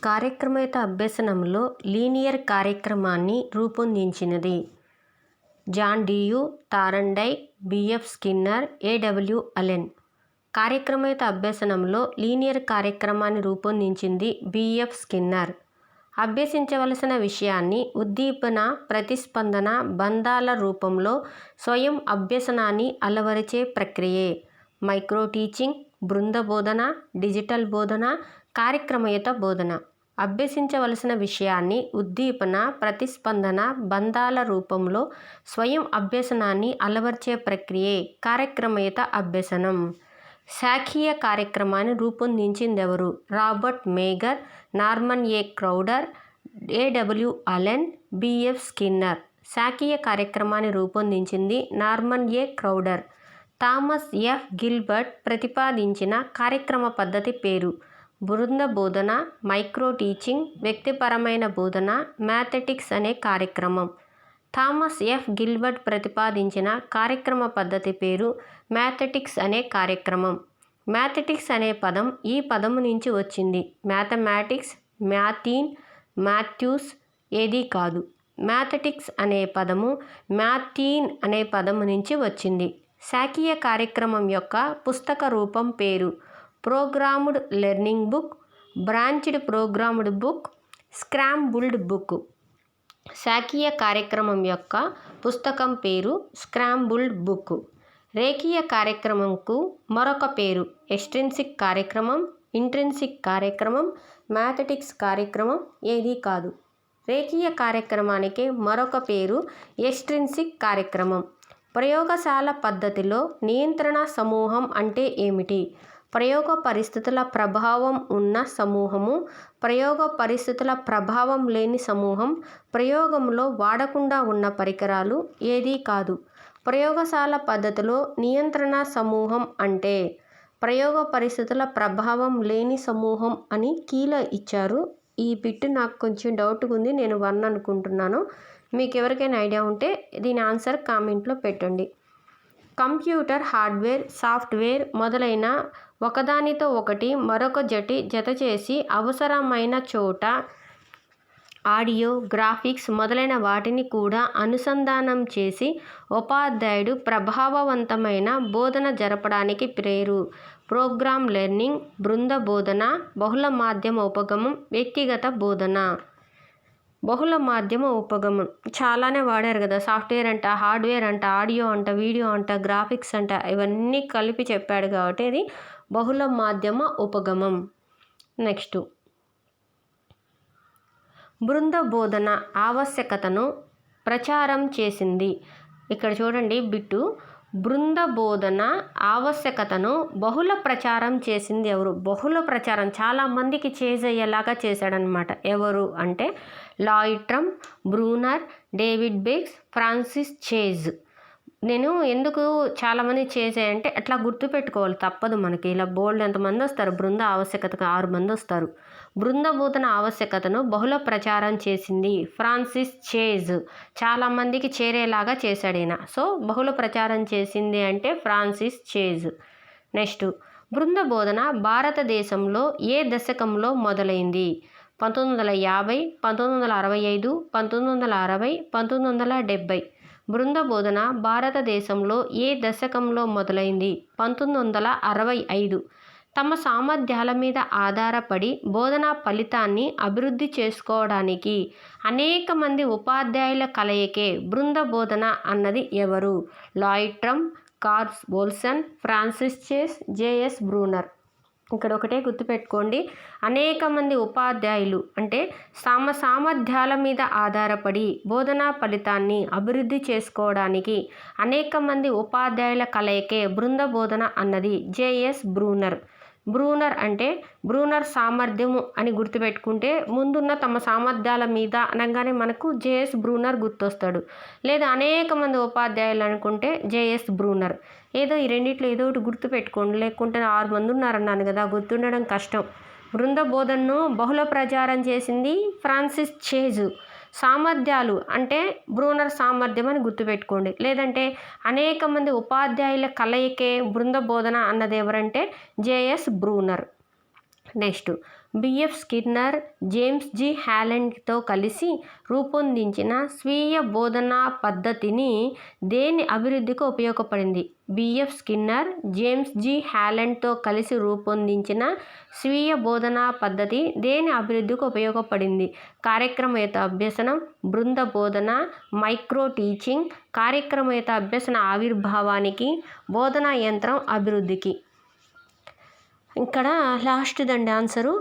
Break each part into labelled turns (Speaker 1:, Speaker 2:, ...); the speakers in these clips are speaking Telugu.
Speaker 1: కార్యక్రమేత అభ్యసనంలో లీనియర్ కార్యక్రమాన్ని రూపొందించినది. John Dewey, Thorndike, BF Skinner, AW Allen. కార్యక్రమేత అభ్యసనంలో లీనియర్ కార్యక్రమాన్ని రూపొందించింది బిఎఫ్ స్కిన్నర్. అభ్యసించవలసిన విషయాన్ని ఉద్దీపన, ప్రతిస్పందన, బంధాల రూపంలో స్వయం అభ్యసనాన్ని అలవరిచే ప్రక్రియే మైక్రో టీచింగ్, బృంద బోధన, డిజిటల్ బోధన, కార్యక్రమేత బోధన. అభ్యసించవలసిన విషయాన్ని ఉద్దీపన, ప్రతిస్పందన, బంధాల రూపంలో స్వయం అభ్యసనాన్ని అలవర్చే ప్రక్రియే కార్యక్రమేత అభ్యసనం. శాఖీయ కార్యక్రమాన్ని రూపొందించిందెవరు? Robert Mager, Norman A. Crowder, AW Allen, BF Skinner. శాఖీయ కార్యక్రమాన్ని రూపొందించింది Norman A. Crowder. Thomas F. Gilbert ప్రతిపాదించిన కార్యక్రమ పద్ధతి పేరు? బృంద బోధన, మైక్రో టీచింగ్, వ్యక్తిపరమైన బోధన, మ్యాథమెటిక్స్ అనే కార్యక్రమం. Thomas F. గిల్బర్ట్ ప్రతిపాదించిన కార్యక్రమ పద్ధతి పేరు మ్యాథమెటిక్స్ అనే కార్యక్రమం. మ్యాథమెటిక్స్ అనే పదం ఈ పదము నుంచి వచ్చింది. మ్యాథమెటిక్స్, మ్యాథీన్, మాథ్యూస్ ఏదీ కాదు. మ్యాథమెటిక్స్ అనే పదము మ్యాథీన్ అనే పదము నుంచి వచ్చింది. శాఖీయ కార్యక్రమం యొక్క పుస్తక రూపం పేరు? Programmed learning book, branched programmed book, scrambled book. శాఖీయ కార్యక్రమం యొక్క పుస్తకం పేరు స్క్రాంబుల్డ్ బుక్. రేఖీయ కార్యక్రమంకు మరొక పేరు ఎక్స్ట్రిన్సిక్ కార్యక్రమం, ఇంట్రిన్సిక్ కార్యక్రమం, మ్యాథమెటిక్స్ కార్యక్రమం ఏదీ కాదు. రేఖీయ కార్యక్రమానికి మరొక పేరు ఎక్స్ట్రిన్సిక్ కార్యక్రమం. ప్రయోగశాల పద్ధతిలో నియంత్రణ సమూహం అంటే ఏమిటి? ప్రయోగ పరిస్థితుల ప్రభావం ఉన్న సమూహము, ప్రయోగ పరిస్థితుల ప్రభావం లేని సమూహం, ప్రయోగంలో వాడకుండా ఉన్న పరికరాలు ఏదీ కాదు. ప్రయోగశాల పద్ధతిలో నియంత్రణ సమూహం అంటే ప్రయోగ పరిస్థితుల ప్రభావం లేని సమూహం అని కీల ఇచ్చారు. ఈ బిట్ నాకు కొంచెం డౌట్గా ఉంది, నేను 1 అనుకుంటున్నాను. మీకు ఎవరికైనా ఐడియా ఉంటే దీని ఆన్సర్ కామెంట్లో పెట్టండి. కంప్యూటర్ హార్డ్వేర్, సాఫ్ట్వేర్ మొదలైన ఒకదానితో ఒకటి మరొక జత చేసి అవసరమైన చోట ఆడియో, గ్రాఫిక్స్ మొదలైన వాటిని కూడా అనుసంధానం చేసి ఉపాధ్యాయుడు ప్రభావవంతమైన బోధన జరపడానికి పేరు ప్రోగ్రామ్ లెర్నింగ్, బృంద బోధన, బహుళ మాధ్యమ ఉపగమం, వ్యక్తిగత బోధన. బహుళ మాధ్యమ ఉపగమం చాలానే వాడారు కదా. సాఫ్ట్వేర్ అంట, హార్డ్వేర్ అంట, ఆడియో అంట, వీడియో అంట, గ్రాఫిక్స్ అంట, ఇవన్నీ కలిపి చెప్పాడు కాబట్టి ఇది బహుళ మాధ్యమ ఉపగమం. నెక్స్ట్, బృంద బోధన ఆవశ్యకతను ప్రచారం చేసింది. ఇక్కడ చూడండి బిట్టు. బృంద బోధన ఆవశ్యకతను బహుళ ప్రచారం చేసింది ఎవరు? బహుళ ప్రచారం చాలామందికి అయ్యేలాగా చేశాడనమాట. ఎవరు అంటే Lloyd Trump, Bruner, David Beggs, Francis Chase. నేను ఎందుకు చాలామంది చేసాయంటే అట్లా గుర్తుపెట్టుకోవాలి, తప్పదు మనకి. ఇలా బోల్డ్ ఎంతమంది వస్తారు, బృంద ఆవశ్యకతకు 6 మంది వస్తారు. బృంద బోధన ఆవశ్యకతను బహుళ ప్రచారం చేసింది ఫ్రాన్సిస్ చేజ్. చాలామందికి చేరేలాగా చేశాడు ఈయన. సో బహుళ ప్రచారం చేసింది అంటే ఫ్రాన్సిస్ చేజ్. నెక్స్ట్, బృంద బోధన భారతదేశంలో ఏ దశకంలో మొదలైంది? 1950, 1965, 1960, 1970. బృంద బోధన భారతదేశంలో ఏ దశకంలో మొదలైంది? 1965. తమ సామర్థ్యాల మీద ఆధారపడి బోధనా ఫలితాన్ని అభివృద్ధి చేసుకోవడానికి అనేక మంది ఉపాధ్యాయుల కలయికే బృంద బోధన అన్నది ఎవరు? Lloyd Trump, Carl Bolson, Francis Chase, JS Bruner. ఇక్కడ ఒకటే గుర్తుపెట్టుకోండి, అనేక మంది ఉపాధ్యాయులు అంటే తమ సామర్థ్యాల మీద ఆధారపడి బోధనా ఫలితాన్ని అభివృద్ధి చేసుకోవడానికి అనేక మంది ఉపాధ్యాయుల కలయికే బృంద బోధన అన్నది జేఎస్ బ్రూనర్. బ్రూనర్ అంటే బ్రూనర్ సామర్థ్యము అని గుర్తుపెట్టుకుంటే ముందున్న తమ సామర్థ్యాల మీద అనగానే మనకు జేఎస్ బ్రూనర్ గుర్తొస్తాడు. లేదా అనేక మంది ఉపాధ్యాయులు అనుకుంటే జేఎస్ బ్రూనర్. ఏదో ఈ రెండిట్లో ఏదో ఒకటి గుర్తుపెట్టుకోండి, లేకుంటే 6 మంది ఉన్నారన్నాను కదా, గుర్తుండడం కష్టం. బృంద బోధనను బహుళ ప్రచారం చేసింది ఫ్రాన్సిస్ చేజ్. సామర్థ్యాలు అంటే బ్రూనర్ సామర్థ్యం అని గుర్తుపెట్టుకోండి. లేదంటే అనేక మంది ఉపాధ్యాయుల కలయికే బృంద బోధన అన్నది ఎవరంటే JS Bruner. Next BF Skinner James G హాలెండ్తో కలిసి రూపొందించిన స్వీయ బోధనా పద్ధతిని దేని అభివృద్ధికి ఉపయోగపడింది? బిఎఫ్ స్కిన్నర్ జేమ్స్ జి హాలెండ్తో కలిసి రూపొందించిన స్వీయ బోధనా పద్ధతి దేని అభివృద్ధికి ఉపయోగపడింది? కార్యక్రమయుత అభ్యసనం, బృంద బోధన, మైక్రో టీచింగ్, కార్యక్రమయుత అభ్యసన ఆవిర్భావానికి, బోధనా యంత్రం అభివృద్ధికి. ఇక్కడ లాస్ట్ దండి ఆన్సరు.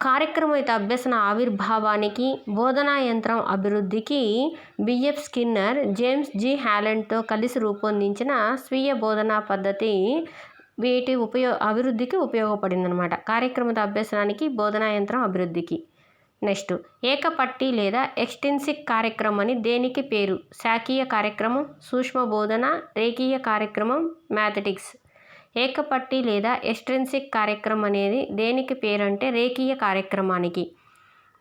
Speaker 1: కార్యక్రమయుత అభ్యసన ఆవిర్భావానికి, బోధనా యంత్రం అభివృద్ధికి బిఎఫ్ స్కిన్నర్ జేమ్స్ జి హాలెండ్తో కలిసి రూపొందించిన స్వీయ బోధనా పద్ధతి వీటి అభివృద్ధికి ఉపయోగపడింది అనమాట. కార్యక్రమత అభ్యసనానికి, బోధనా యంత్రం అభివృద్ధికి. నెక్స్ట్ ఏకపట్టి లేదా ఎక్స్టెన్సిక్ కార్యక్రమం అని దేనికి పేరు? శాఖీయ కార్యక్రమం, సూక్ష్మ బోధన, రేఖీయ కార్యక్రమం, మ్యాథమెటిక్స్. ఏకపట్టి లేదా ఎక్స్టెన్సిక్ కార్యక్రమం అనేది దేనికి పేరు అంటే రేఖీయ కార్యక్రమానికి.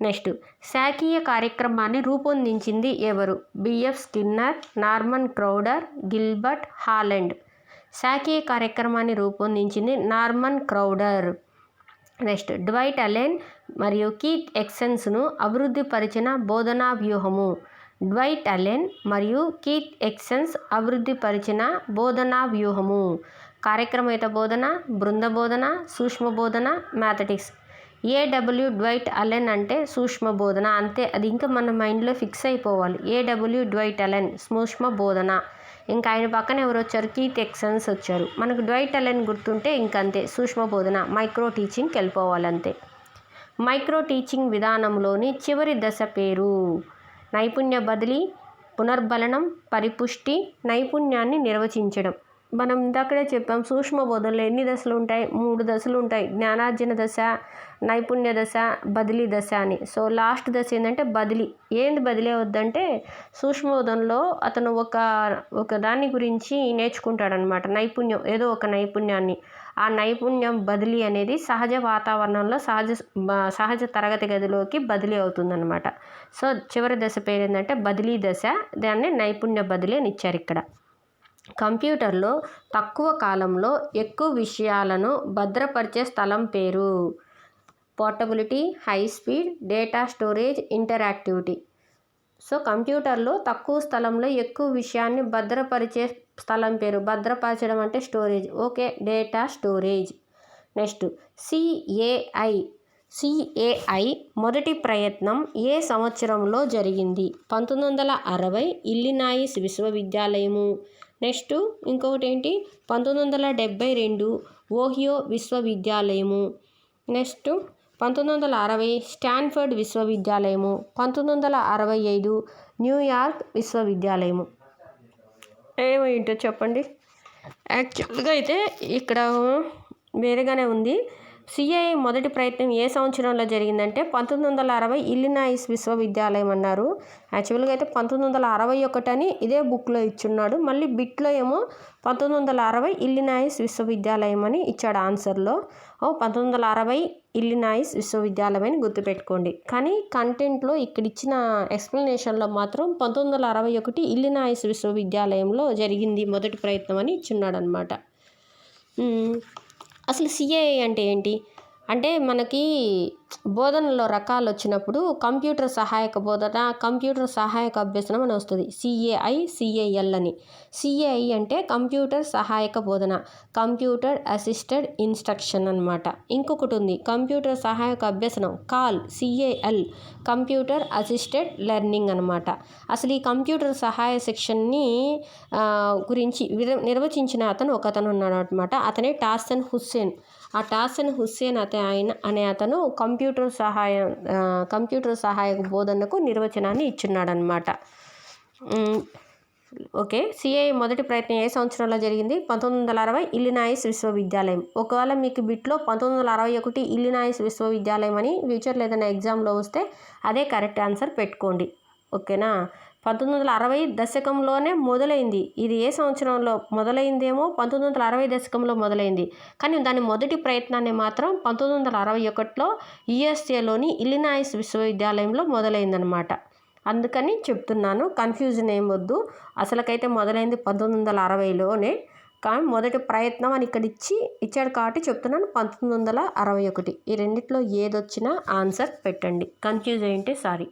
Speaker 1: నెక్స్ట్ శాఖీయ కార్యక్రమాన్ని రూపొందించింది ఎవరు? BF Skinner, Norman Crowder, Gilbert Holland. శాఖీయ కార్యక్రమాన్ని రూపొందించింది Norman Crowder. Next Dwight Allen మరియు కీత్ ఎక్సెన్స్ను అభివృద్ధి పరిచిన బోధనా వ్యూహము. డ్వైట్ అలెన్ మరియు కీత్ ఎక్సెన్స్ అభివృద్ధి పరిచిన బోధనా వ్యూహము. కార్యక్రమయుత బోధన, బృంద బోధన, సూక్ష్మ బోధన, మ్యాథమెటిక్స్. ఏడబ్ల్యూ డ్వైట్ అలెన్ అంటే సూక్ష్మ బోధన అంతే. అది ఇంకా మన మైండ్లో ఫిక్స్ అయిపోవాలి. ఏడబ్ల్యూ డ్వైట్ అలెన్ సూక్ష్మ బోధన. ఇంకా ఆయన పక్కన ఎవరు వచ్చారు? కీత్ ఎక్సెన్స్ వచ్చారు. మనకు డ్వైట్ అలెన్ గుర్తుంటే ఇంకంతే సూక్ష్మ బోధన, మైక్రో టీచింగ్కి వెళ్ళిపోవాలి అంతే. మైక్రో టీచింగ్ విధానంలోని చివరి దశ పేరు? నైపుణ్య బదిలీ, పునర్బలనం, పరిపుష్టి, నైపుణ్యాన్ని నిర్వచించడం. మనం ఇందాకడే చెప్పాం సూక్ష్మ బోధనలో ఎన్ని దశలు ఉంటాయి? 3 దశలు ఉంటాయి. జ్ఞానార్జన దశ, నైపుణ్య దశ, బదిలీ దశ అని. సో లాస్ట్ దశ ఏంటంటే బదిలీ. ఏంది బదిలీ అవుద్దంటే సూక్ష్మ బోధనలో అతను ఒక దాని గురించి నేర్చుకుంటాడనమాట. నైపుణ్యం, ఏదో ఒక నైపుణ్యాన్ని. ఆ నైపుణ్యం బదిలీ అనేది సహజ వాతావరణంలో సహజ తరగతి గదిలోకి బదిలీ అవుతుందన్నమాట. సో చివరి దశ పేరు ఏంటంటే బదిలీ దశ. దాన్ని నైపుణ్య బదిలీ అని ఇచ్చారు ఇక్కడ. కంప్యూటర్లో తక్కువ కాలంలో ఎక్కువ విషయాలను భద్రపరిచే స్థలం పేరు? Portability, high speed, data storage, interactivity. So కంప్యూటర్లో తక్కువ స్థలంలో ఎక్కువ విషయాన్ని భద్రపరిచే స్థలం పేరు? భద్రపరచడం అంటే storage. Okay, data storage. Next CAI మొదటి ప్రయత్నం ఏ సంవత్సరంలో జరిగింది? 1960 ఇల్లినాయిస్ విశ్వవిద్యాలయము. నెక్స్ట్ ఇంకొకటి ఏంటి? 1972 ఓహియో విశ్వవిద్యాలయము. నెక్స్ట్ 1960 స్టాన్ఫర్డ్ విశ్వవిద్యాలయము. 1965 న్యూయార్క్ విశ్వవిద్యాలయము. ఏమైంటో చెప్పండి. యాక్చువల్గా అయితే ఇక్కడ వేరేగానే ఉంది. సిఐఐ మొదటి ప్రయత్నం ఏ సంవత్సరంలో జరిగిందంటే 1960 ఇల్లినాయిస్ విశ్వవిద్యాలయం అన్నారు. యాక్చువల్గా అయితే 1961 అని ఇదే బుక్లో ఇచ్చున్నాడు. మళ్ళీ బిట్లో ఏమో 1960 ఇల్లినాయిస్ విశ్వవిద్యాలయం అని ఇచ్చాడు ఆన్సర్లో. 1960 ఇల్లినాయిస్ విశ్వవిద్యాలయం అని గుర్తుపెట్టుకోండి. కానీ కంటెంట్లో ఇక్కడ ఇచ్చిన ఎక్స్ప్లెనేషన్లో మాత్రం 1961 ఇల్లినాయిస్ విశ్వవిద్యాలయంలో జరిగింది మొదటి ప్రయత్నం అని ఇచ్చున్నాడు అనమాట. అసలు సిఏఐ అంటే ఏంటి అంటే మనకి బోధనలో రకాలు వచ్చినప్పుడు కంప్యూటర్ సహాయక బోధన, కంప్యూటర్ సహాయక అభ్యసనం అని వస్తుంది. సిఏఐ, సిఏఎల్ అని. సిఏఐ అంటే కంప్యూటర్ సహాయక బోధన, కంప్యూటర్ అసిస్టెడ్ ఇన్స్ట్రక్షన్ అనమాట. ఇంకొకటి ఉంది కంప్యూటర్ సహాయక అభ్యసనం, CAL, CAL, computer assisted learning అనమాట. అసలు ఈ కంప్యూటర్ సహాయ శిక్షణని గురించి నిర్వచించిన ఒకతను ఉన్నాడు అనమాట. అతనే టార్సన్ హుస్సేన్. ఆ టార్సన్ హుస్సేన్ అనే అతను కంప్యూటర్ సహాయక బోధనకు నిర్వచనాన్ని ఇచ్చున్నాడనమాట. ఓకే, సిఐ మొదటి ప్రయత్నం ఏ సంవత్సరంలో జరిగింది? 1960 ఇల్లినాయిస్ విశ్వవిద్యాలయం. ఒకవేళ మీకు బిట్లో 1961 ఇల్లినాయిస్ విశ్వవిద్యాలయం అని ఫ్యూచర్లో ఏదైనా ఎగ్జామ్లో వస్తే అదే కరెక్ట్ ఆన్సర్ పెట్టుకోండి. ఓకేనా? 1960 దశకంలోనే మొదలైంది. ఇది ఏ సంవత్సరంలో మొదలైందేమో 1960 దశకంలో మొదలైంది. కానీ దాని మొదటి ప్రయత్నాన్ని మాత్రం 1961లో యుఎస్ఏలోని ఇల్లినాయిస్ విశ్వవిద్యాలయంలో మొదలైందనమాట. అందుకని చెప్తున్నాను, కన్ఫ్యూజన్ ఏం వద్దు. అసలుకైతే మొదలైంది 1960లోనే. కానీ మొదటి ప్రయత్నం అని ఇక్కడ ఇచ్చాడు కాబట్టి చెప్తున్నాను 1961. ఈ రెండిట్లో ఏదొచ్చినా ఆన్సర్ పెట్టండి, కన్ఫ్యూజ్ అయ్యింటే సారీ.